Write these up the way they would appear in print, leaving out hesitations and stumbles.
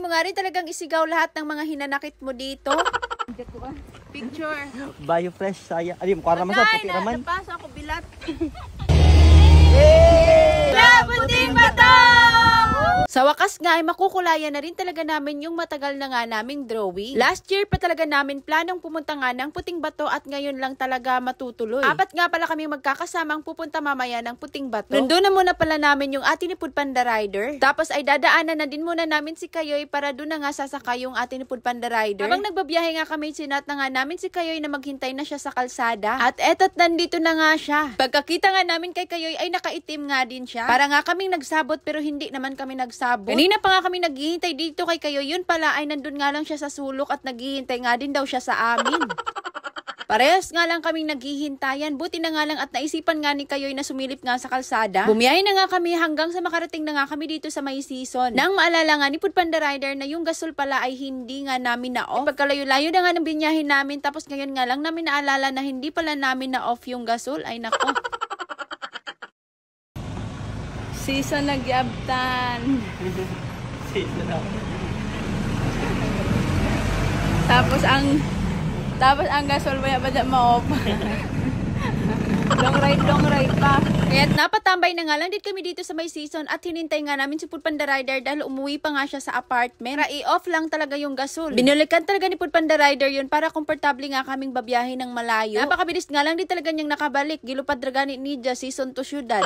Mo nga rin talagang isigaw lahat ng mga hinanakit mo dito. Picture. Bayo fresh saya. Ali mukha naman sa puti naman. Napasa ako bilat. Puting bato! Sa wakas nga ay makukulayan na rin talaga namin yung matagal na nga naming drawing. Last year pa talaga namin planong pumunta nga ng Puting Bato at ngayon lang talaga matutuloy. Apat nga pala kami magkakasamang pupunta mamaya ng Puting Bato. Nandun na muna pala namin yung atin ni Panda Rider. Tapos ay dadaanan na din muna namin si Kayoy para doon na nga sasakay yung atin ni Panda Rider. Habang nagbabiyahe nga kami, sinat na nga namin si Kayoy na maghintay na siya sa kalsada. At eto't nandito na nga siya. Pagkakita nga namin kay Kayoy ay nakaitim nga din siya. Para nga kaming nagsabot pero hindi naman kami nagsabot. Kanina pa nga kami naghihintay dito kay Kayoy. Yun pala ay nandun nga lang siya sa sulok at naghihintay nga din daw siya sa amin. Parehas nga lang kaming naghihintayan. Buti na nga lang at naisipan nga ni Kayoy na sumilip nga sa kalsada. Bumiyahe na nga kami hanggang sa makarating na nga kami dito sa may season. Nang maalala nga ni Panda Rider na yung gasol pala ay hindi nga namin na-off. Pagkalayo-layo na nga ng binyahin namin tapos ngayon nga lang namin naalala na hindi pala namin na-off yung gasol. Ay nako. Season nagyabtan. Season na. Tapos ang gasol ba ma-off. long ride pa. Kaya napatambay na nga lang din kami dito sa may season at hinintay nga namin si Panda Rider dahil umuwi pa nga siya sa apartment. Para i-off lang talaga yung gasol. Binulikan talaga ni Panda Rider yun para komportable nga kaming babiyahe ng malayo. Napakabilis nga lang din talaga niyang nakabalik. Gilupad dragani ni Nidja season to syudad.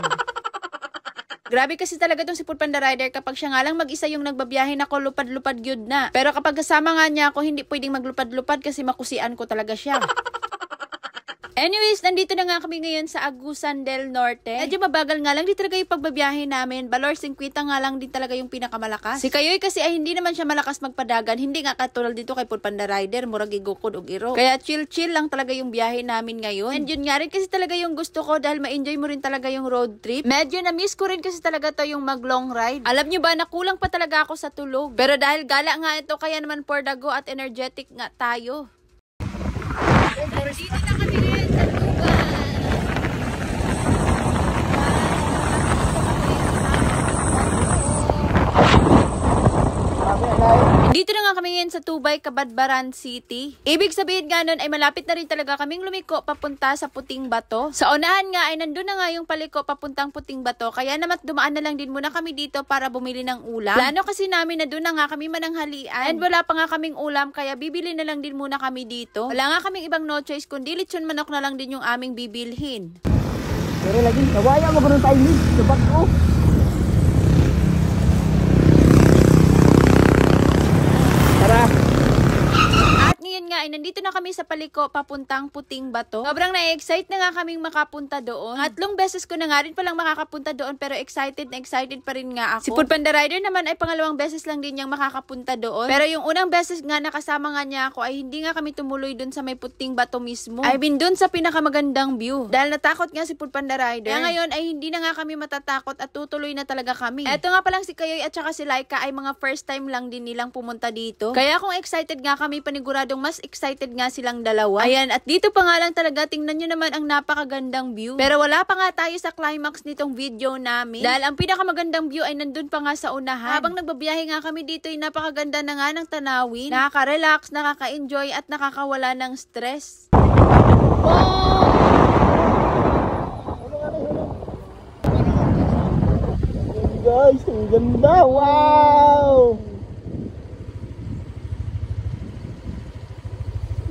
Grabe kasi talaga tong si Panda Rider. Kapag siya nga lang mag-isa yung nagbabiyahe na ko, lupad-lupad yun na. Pero kapag kasama nga niya ako, hindi pwedeng maglupad-lupad kasi makusian ko talaga siya. Anyways, nandito na nga kami ngayon sa Agusan del Norte. Medyo mabagal nga lang din talaga yung pagbabiyahe namin. Balor 50 nga lang din talaga yung pinakamalakas. Si Kayoy kasi ay hindi naman siya malakas magpadagan. Hindi nga katulad dito kay Panda Rider. Murag igukod og iro. Kaya chill-chill lang talaga yung biyahe namin ngayon. And yun nga rin kasi talaga yung gusto ko dahil ma-enjoy mo rin talaga yung road trip. Medyo na-miss ko rin kasi talaga to yung mag-long ride. Alam nyo ba na kulang pa talaga ako sa tulog. Pero dahil gala nga ito, kaya naman for the go at energetic nga tayo. Dito na kami ngayon sa Tuban. Dito na nga kami ngayon sa Tubay, Cabadbaran City. Ibig sabihin nga nun ay malapit na rin talaga kaming lumiko papunta sa Puting Bato. Sa unahan nga ay nandun na nga yung paliko papuntang Puting Bato. Kaya naman dumaan na lang din muna kami dito para bumili ng ulam. Plano kasi namin na doon na nga kami mananghalian. And wala pa nga kaming ulam kaya bibili na lang din muna kami dito. Wala nga kaming ibang no choice kundi lechon manok na lang din yung aming bibilhin. Pero lagi, nawaya mo ba ng timing? Sabak ko. Nga ay nandito na kami sa paliko papuntang Puting Bato. Sobrang na-excite na nga kaming makapunta doon. Tatlong beses ko na nga rin palang makakapunta doon pero excited pa rin nga ako. Si Panda Rider naman ay pangalawang beses lang din niyang makakapunta doon. Pero yung unang beses nga nakasama nga niya ako ay hindi nga kami tumuloy doon sa may Puting Bato mismo. Ay bin doon sa pinakamagandang view. Dahil natakot nga si Panda Rider. Kaya ngayon ay hindi na nga kami matatakot at tutuloy na talaga kami. Eto nga palang si Kayoy at saka si Laika ay mga first time lang din nilang pumunta dito. Kaya kung excited nga kami, paniguradong mas excited nga silang dalawa. Ayan, at dito pa nga lang talaga, tingnan nyo naman ang napakagandang view. Pero wala pa nga tayo sa climax nitong video namin. Dahil ang pinakamagandang view ay nandun pa nga sa unahan. Habang nagbabiyahe nga kami dito, ay napakaganda na nga ng tanawin. Nakaka-relax, nakaka-enjoy, at nakakawala ng stress. Oh! Guys, ang ganda! Wow!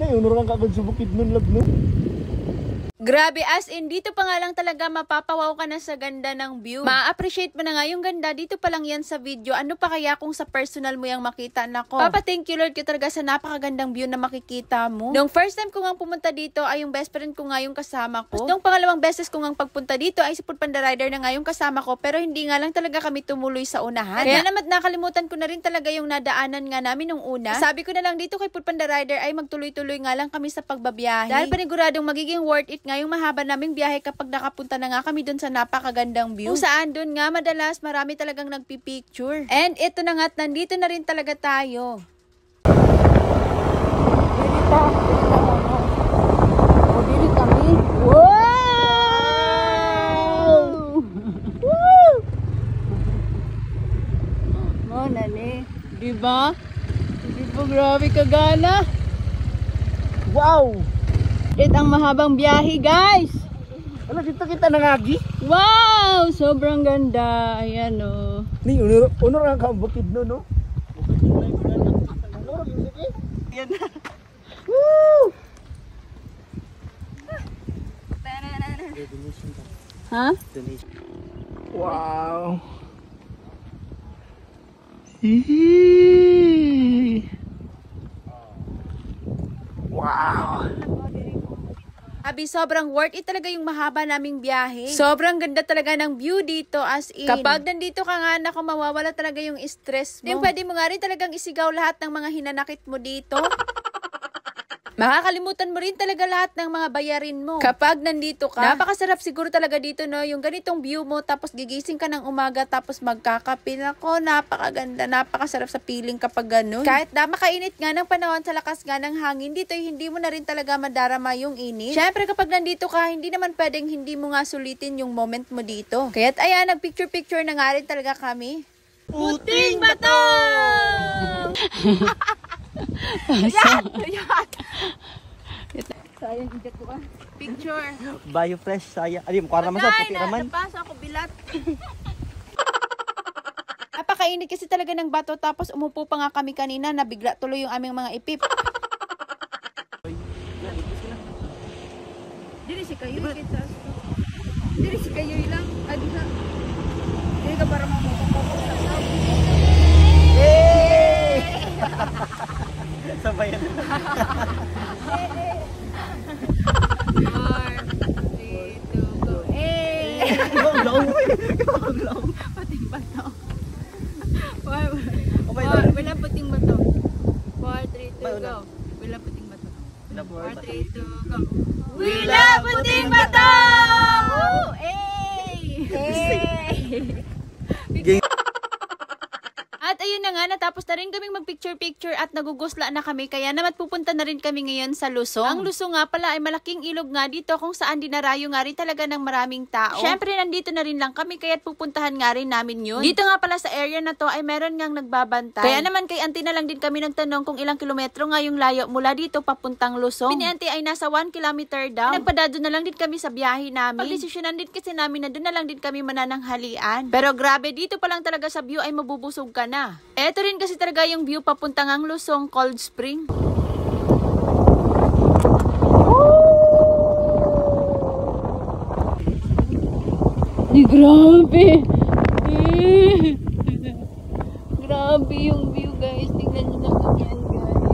Unurang kagad sa bukid nun lagno. Grabe, as in, dito pa nga lang talaga mapapawaw ka na sa ganda ng view. Ma-appreciate mo na nga yung ganda. Dito pa lang yan sa video. Ano pa kaya kung sa personal mo yung makita? Nako. Papa, thank you Lord ka talaga sa napakagandang view na makikita mo. Nung first time ko nga pumunta dito ay yung best friend ko nga yung kasama ko. Nung pangalawang beses ko nga pagpunta dito ay si Panda Rider na nga yung kasama ko. Pero hindi nga lang talaga kami tumuloy sa unahan. Kaya naman nakalimutan ko na rin talaga yung nadaanan nga namin nung una. Sabi ko na lang dito kay Panda Rider ay magtuloy-tuloy nga lang kami sa pagbabiyahe. Dahil paniguradong magiging worth it nga yung mahaba naming biyahe kapag nakapunta na nga kami dun sa napakagandang view. Kung saan dun nga madalas marami talagang nagpipicture. And ito na nga at nandito na rin talaga tayo. Dili kami. Wow! Woo! Mo na ni. Diba? Diba, grabe kagana. Wow! Ang mahabang biyahe, guys. Ano, dito kita nangagi? Wow! Sobrang ganda. Ayan, oh. Ni, unor ang kabukid no? Yan. Woo! Ha? Wow! Wow! Abi, sobrang worth it talaga yung mahaba naming biyahe. Sobrang ganda talaga ng view dito, as in. Kapag nandito ka nga, naku, mawawala talaga yung stress mo. Yung pwede mo nga rin talagang isigaw lahat ng mga hinanakit mo dito. Makakalimutan mo rin talaga lahat ng mga bayarin mo kapag nandito ka. Napakasarap siguro talaga dito, no? Yung ganitong view mo, tapos gigising ka ng umaga, tapos magkakape. Nako, napakaganda, napakasarap sa feeling kapag ganun. Kahit na makainit nga ng panahon, sa lakas nga ng hangin, dito hindi mo na rin talaga madarama yung init. Syempre, kapag nandito ka, hindi naman pwedeng hindi mo nga sulitin yung moment mo dito. Kaya't ayan, nagpicture-picture na nga rin talaga kami. Puting Bato! Sayang ikat ko ka. Picture. Bio fresh saya. Ari mo naman sa puti naman. Napasa ako bilat. Napakainit kasi talaga ng bato, tapos umupo pa nga kami kanina, nabigla tuloy yung aming mga ipip. Dili si kayo kita. Dili si kayo lang. Adi sa. Dili ka para mamutok sa saw. Hey! Sabayan. 4, 3, 2, go. Hey! Gawlaw. Puting bato. Oh my God. Wala puting bato. 4, 3, 2, go. Wala puting bato. 4, 3, 2, go. Wala puting bato! Woo! Hey! Hey! At ayun na nga, natapos na rin kaming magpicture-picture at nagugusla na kami, kaya naman pupunta na rin kami ngayon sa Lusong. Ang Lusong nga pala ay malaking ilog nga dito kung saan dinarayo nga rin talaga ng maraming tao. Syempre, nandito na rin lang kami, kaya't pupuntahan nga rin namin yun. Dito nga pala sa area na to ay meron ngang nagbabantay. Kaya naman kay auntie na lang din kami nagtanong kung ilang kilometro nga yung layo mula dito papuntang Lusong. Pini auntie ay nasa 1 kilometer daw. Nagpadado na lang din kami sa biyahe namin. Pagdesisyonan din kasi namin na doon na lang din kami manananghalian. Pero grabe, dito pa lang talaga sa view ay mabubusog ka na. Eto rin kasi talaga yung view papuntang ang Lusong Cold Spring. Grabe! Grabe yung view, guys. Tingnan nyo naman yan, guys.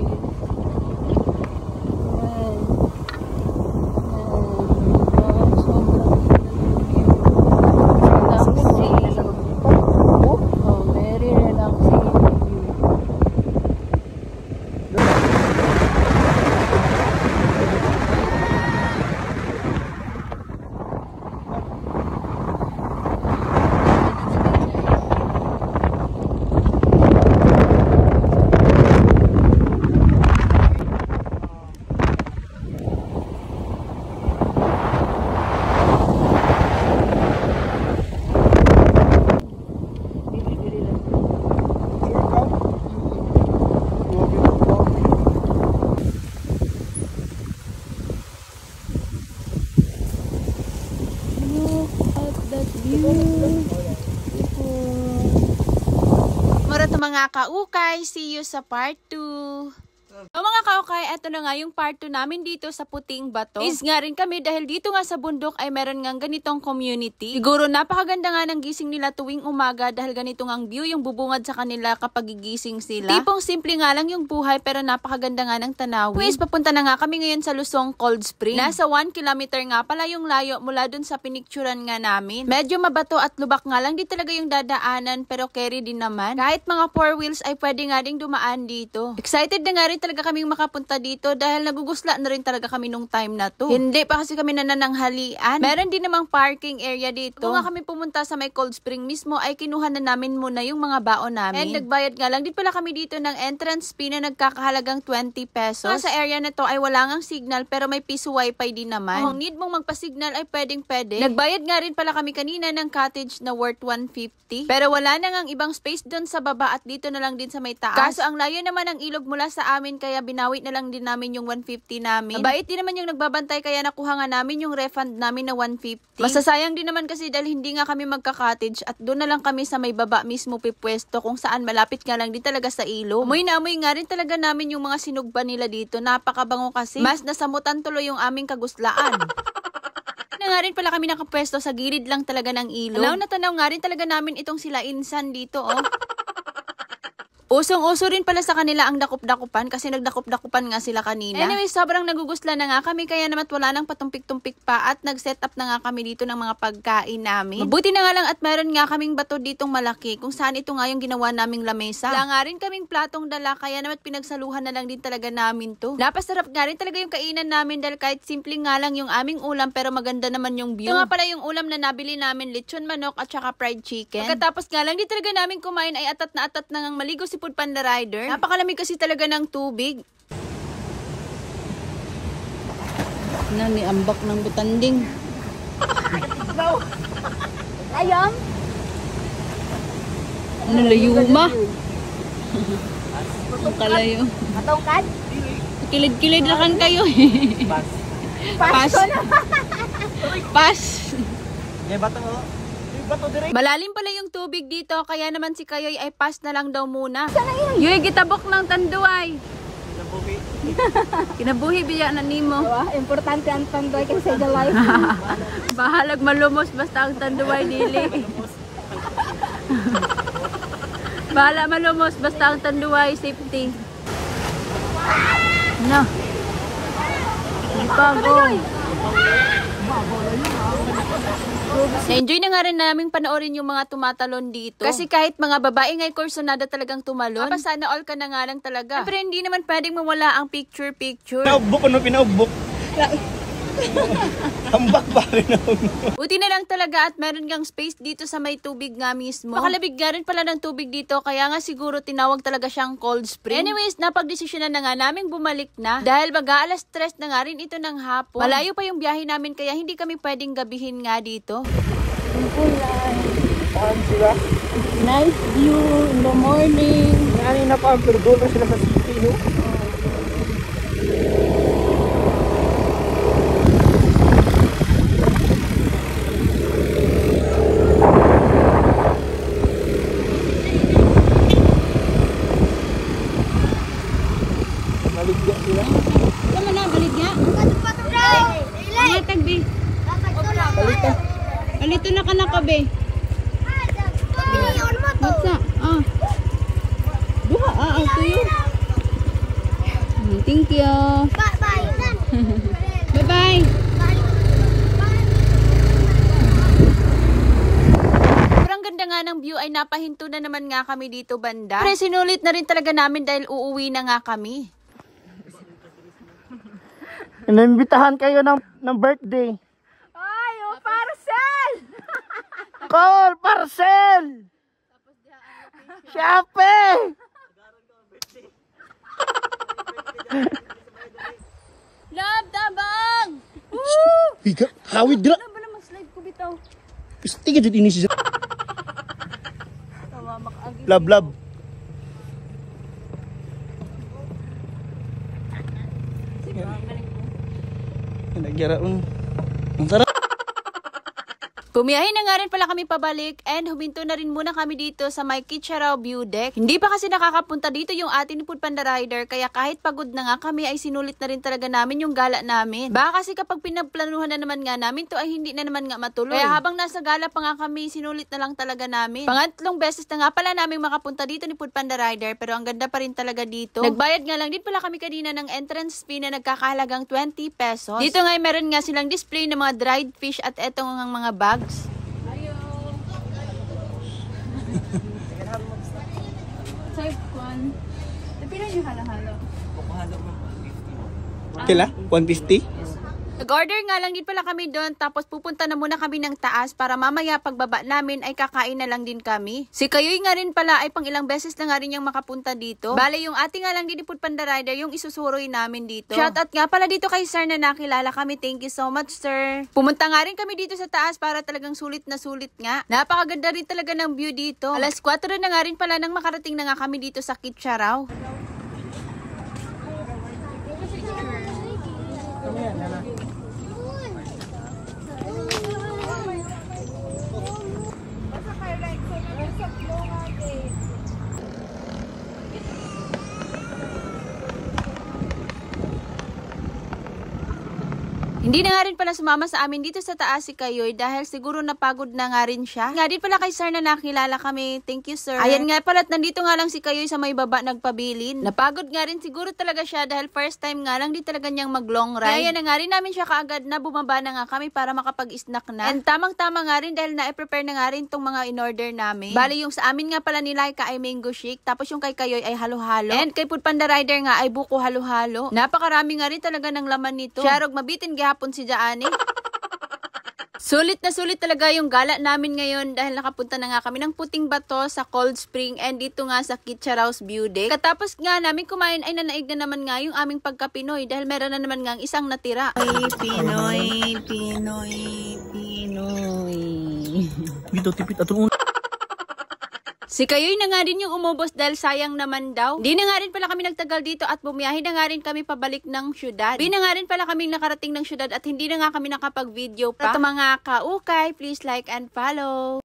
Mara to mga kaukay, see you sa part 2. O mga kaukay, eto na nga yung part 2 namin dito sa Puting Bato. Is nga rin kami dahil dito nga sa bundok ay meron nga ganitong community. Siguro napakaganda nga ng gising nila tuwing umaga dahil ganito nga ang view yung bubungad sa kanila kapag gigising sila. Tipong simple nga lang yung buhay pero napakaganda nga ng tanawin. Pues papunta na nga kami ngayon sa Lusong Cold Spring. Nasa 1 kilometer nga pala yung layo mula dun sa pinicturan nga namin. Medyo mabato at lubak nga lang di talaga yung dadaanan pero carry din naman. Kahit mga 4 wheels ay pwede nga ding dumaan dito. Excited na nga rin talaga kaming makapunta dito dahil nagugusla na rin talaga kami nung time na to. Hindi pa kasi kami nanananghalian. Meron din namang parking area dito. Kung nga kami pumunta sa may Cold Spring mismo ay kinuha na namin muna yung mga baon namin. And nagbayad nga lang din pala kami dito ng entrance fee na nagkakahalagang 20 pesos. Sa area na to ay wala ngang signal pero may piso wifi din naman. Kung need mong magpa-signal ay pwede. Nagbayad nga rin pala kami kanina ng cottage na worth 150. Pero wala na ngang ibang space doon sa baba at dito na lang din sa may taas. Kaso ang layo naman ng ilog mula sa amin kaya binawi na lang din namin yung 150 namin. Mabait din naman yung nagbabantay kaya nakuha nga namin yung refund namin na 150. Masasayang din naman kasi dahil hindi nga kami magka-cottage at doon na lang kami sa may baba mismo pipwesto kung saan malapit nga lang din talaga sa ilog. Amoy na amoy nga rin talaga namin yung mga sinugba nila dito. Napakabango kasi. Mas nasamutan tuloy yung aming kaguslaan. Na nga rin pala kami nakapwesto sa gilid lang talaga ng ilog. Natanaw nga rin talaga namin itong sila insan dito, oh. Usong-uso rin pala sa kanila ang dakup-dakupan kasi nagdakup-dakupan nga sila kanina. Anyway, sobrang nagugusla na nga kami kaya naman wala nang patumpik-tumpik pa at nag-set up na nga kami dito ng mga pagkain namin. Mabuti na nga lang at meron nga kaming bato ditong malaki kung saan ito nga yung ginawa naming lamesa. Wala nga rin kaming platong dala kaya naman pinagsaluhan na lang din talaga namin to. Napasarap nga rin talaga yung kainan namin dahil kahit simple nga lang yung aming ulam pero maganda naman yung view. Ito nga pala yung ulam na nabili namin, lechon manok at saka fried chicken. Pagkatapos nga lang di talaga namin kumain ay atat na ngang maligo si Food Panda Rider. Napakalamig kasi talaga ng tubig. Ni ambak ng butanding. Ayom. Ano layuma? Ang kalayo. Matungkad? Kilid-kilid na kan kayo. Pas. Pas. Malalim pala yung tubig dito, kaya naman si Kayoy ay pass na lang daw muna. Yoy, gitabok ng tanduay. Kinabuhi biya na nimo. Importante ang tanduay kasi sa life. Bahalag malumos basta ang tanduay dili. Bahala malumos basta ang tanduay safety. No. Ipago. Na-enjoy na nga rin namin panoorin yung mga tumatalon dito. Kasi kahit mga babae nga'y kursonada talagang tumalon. Sana all ka na nga lang talaga. Pero hindi naman pwedeng mawala ang picture-picture. Pinaugbok ano pinaugbok? Tambak ba rin ako? Buti na lang talaga at meron gang space dito sa may tubig nga mismo. Makalabig nga rin pala ng tubig dito kaya nga siguro tinawag talaga siyang cold spring. Anyways, napagdesisyonan na nga naming bumalik na dahil mag-aalas 3 na nga rin ito ng hapon. Malayo pa yung biyahe namin kaya hindi kami pwedeng gabihin nga dito. Sila? Nice view in the morning. Kanina pa pero doon na sila sa city, no? Baligya sila. Tama na, baligya. Mga tagbi. Balita. Alito na ka na kabe. Basta, Duha, tuyo. Thank you. Bye-bye. Sobrang ganda nga ng view ay napahinto na naman nga kami dito banda. Pero sinulit na rin talaga namin dahil uuwi na nga kami. Inimbitahan kayo ng birthday. Ay, parcel! Call parcel! Shopee! Love, tabang! Higa, hawid dira. Ano ba naman slide ko bitaw? Gusto ka dyan inisip. Tawa, makagin. Love. Nagyaraon. Ang sarap. Pumiyahin na nga rin pala kami pabalik and huminto na rin muna kami dito sa may Kitcharao View Deck. Hindi pa kasi nakakapunta dito yung atin ni Food Panda Rider kaya kahit pagod na nga kami ay sinulit na rin talaga namin yung gala namin. Baka kasi kapag pinagplanuhan na naman nga namin to ay hindi na naman nga matuloy. Kaya habang nasa gala pa nga kami, sinulit na lang talaga namin. Pangatlong beses na nga pala namin makapunta dito ni Food Panda Rider pero ang ganda pa rin talaga dito. Nagbayad nga lang din pala kami kanina ng entrance fee na nagkakahalagang 20 pesos. Dito nga meron nga silang display ng mga dried fish at etong mga bags. Type 1. Pila yung halo-halo? Kila? 150? Nag-order nga lang din pala kami doon, tapos pupunta na muna kami ng taas para mamaya pagbaba namin ay kakain na lang din kami. Si Kayoy nga rin pala ay pang ilang beses na nga rin yung makapunta dito. Bale, yung ating nga lang din ni Foodpanda Rider, yung isusuroy namin dito. Shoutout nga pala dito kay sir na nakilala kami. Thank you so much, sir. Pumunta nga rin kami dito sa taas para talagang sulit na sulit nga. Napakaganda rin talaga ng view dito. Alas 4 na nga rin pala nang makarating na nga kami dito sa Kitcharaw. Hindi na nga rin pala sumama sa amin dito sa taas si Kayoy dahil siguro napagod na nga rin siya. Nga din pala kay sir na nakilala kami. Thank you, sir. Ayan nga pala at nandito nga lang si Kayoy sa may baba nagpabilin. Napagod nga rin siguro talaga siya dahil first time nga lang di talaga niyang mag long ride. Kaya na nga rin namin siya kaagad na bumaba na nga kami para makapag-snack na. And tamang-tama nga rin dahil na-prepare na nga rin tong mga in-order namin. Bali yung sa amin nga pala ni Laika ay mango shake. Tapos yung kay Kayoy ay halo-halo. And kay Foodpanda Rider nga ay buko halo-halo. Napakarami nga rin talaga ng laman nito. Siyarog mabitin gihapon si Jaani. Sulit na sulit talaga yung gala namin ngayon dahil nakapunta na nga kami ng Puting Bato sa Cold Spring and dito nga sa Kitcharaw's View Deck. Katapos nga namin kumain ay nanaig na naman nga yung aming pagka-Pinoy dahil meron na naman nga ang isang natira. Ay, Pinoy, Pinoy, Pinoy. Dito tipit atong Si Kayoy na nga rin yung umubos dahil sayang naman daw. Di na nga rin pala kami nagtagal dito at bumiyahe na nga rin kami pabalik ng syudad. Di na nga rin pala kami nakarating ng syudad at hindi na nga kami nakapag-video pa. At mga kaukay, please like and follow.